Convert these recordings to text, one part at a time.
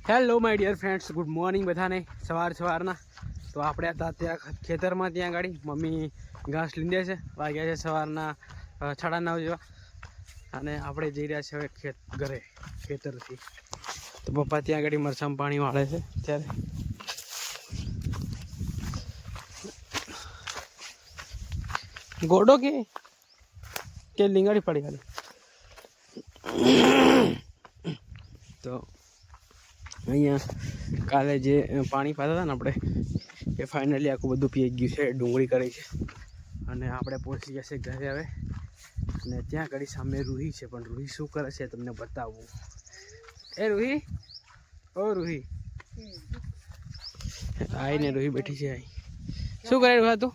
Hello my dear friends, good morning બધાને. સવારના તો આપણે હતા ત્યાં ખેતરમાં, ત્યાં ગાડી મમ્મી ઘાસ લીંદે છે. વાગ્યા છે સવારના 9:30 જેવા, અને આપણે જઈ રહ્યા છે હવે ઘરે ખેતરથી. તો પપ્પા ત્યાં ગાડી મરચાં પાણી વાળે છે ત્યારે. ગોડો કે લીંગાડી પડી ખાલી. તો અહીંયા કાલે જે પાણી પાતા હતા ને આપણે, એ ફાઇનલી આખું બધું પી ગયું છે. ડુંગળી કરી છે અને આપણે પહોંચી ગયા છે ઘરે હવે. અને ત્યાં ઘડી સામે રૂહી છે, પણ રૂહી શું કરે છે તમને બતાવું. એ રૂહી, ઓ રૂહી, આઈને રૂહી બેઠી છે. આઈ શું કરે રૂહા તું?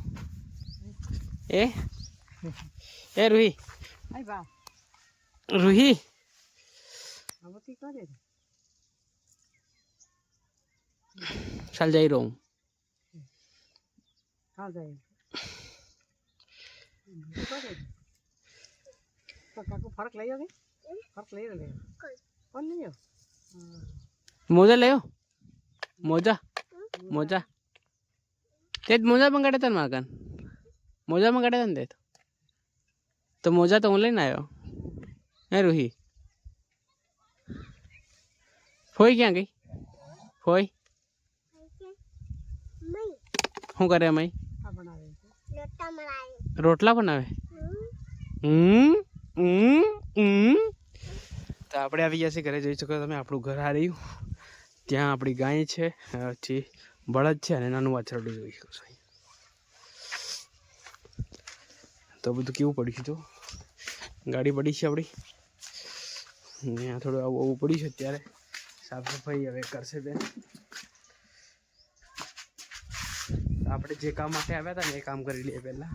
એ રૂહી, રૂહી ચાલ જઈ રહું. મોજા લેવો, મોજા તે મોજા મંગાડે તને માગન, મોજા મંગાડે તને દે તો મોજા તો હું લઈને આવ્યો. હે રૂહી, ફોઈ ક્યાં ગઈ? ફોઈ શું કરે? મય રોટલા બનાવે. તો આપણે આવી ગયા છીએ ઘરે. જોઈ શકો તમે આપણું ઘર આ રહ્યું. ત્યાં આપણી ગાય છે, પછી બળદ છે અને નાનું વાછરડું જોઈ શકો છો. તો બધું કેવું પડ્યું છે, તો ગાડી પડી છે આપણી. ત્યાં થોડું આવું પડ્યું છે. અત્યારે સાફ સફાઈ હવે કરશે બેન. આપણે જે કામ માટે આવ્યા હતા ને એ કામ કરી લઈએ પહેલાં,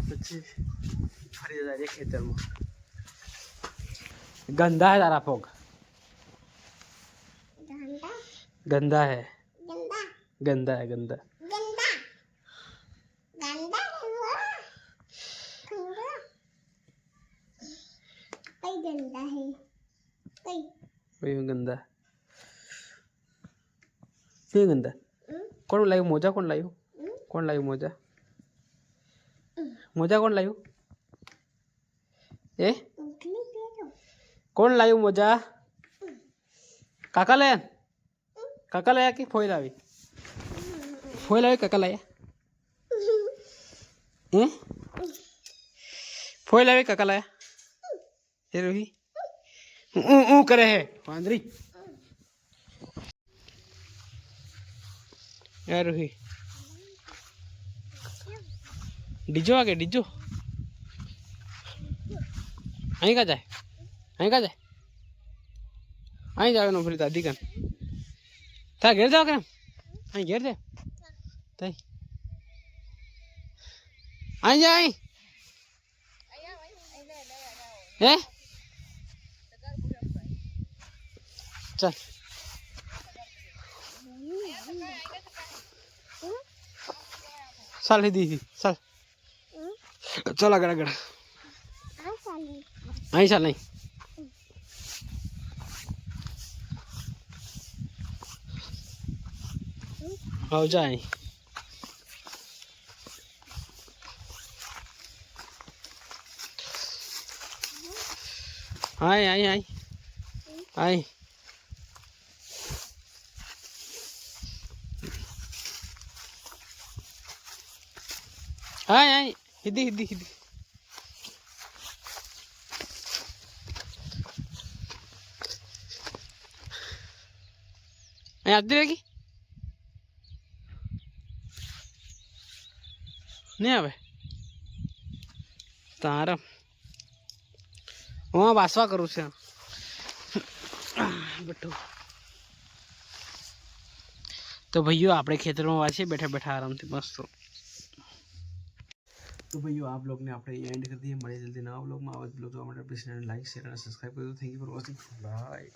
પછી ફરી જઈએ ખેતરમાં. गंदा है तारा फोग, गंदा है, गंदा है, गंदा गंदा ये गंदा. कौन लायु मोजा? कौन लायु? कौन लायु मोजा? मोजा कौन लायु? ए कौन लायु मोजा? काका लाया? काका लाया कि फोई लावी? फोई लावी काका लाया? फोई लावी काका लाया? ये रूही ऊ करे है वांदरी. यार रूही डीजो आ गया. डीजो અહીં કા જાય? અહીં કા જાય? અહીં જવાનું ફરી દાદી કાન. તાર ઘેર જાવ કેમ? અહીં ઘેર જાય તઈ અહીં જાય. અહીં હે ચાલ ચાલ દીદી ચાલ ચાલ આગળ આગળ. અહીં ચાલ નહીં. આવ જા અહીં. અહીં અહીં અહીં અહીં અહીં અહીં હિદી હિદી હિદી. અહીં આવતી રહેગી નહીં આવે તારા. હું વાસવા કરું છું બટુ. તો ભાઈઓ આપણે ખેતરમાં વાંચીએ બેઠા બેઠા આરામથી મસ્ત. तो भाइयों आप लोग ने આપણે એન્ડ કરી દીધી. મળે જલ્દી નવા બ્લોગમાં. આવા જ બ્લોગ જોવા માટે પ્લીઝ લાઈક, શેર અને સબસ્ક્રાઈબ કરો. Thank you for watching. By.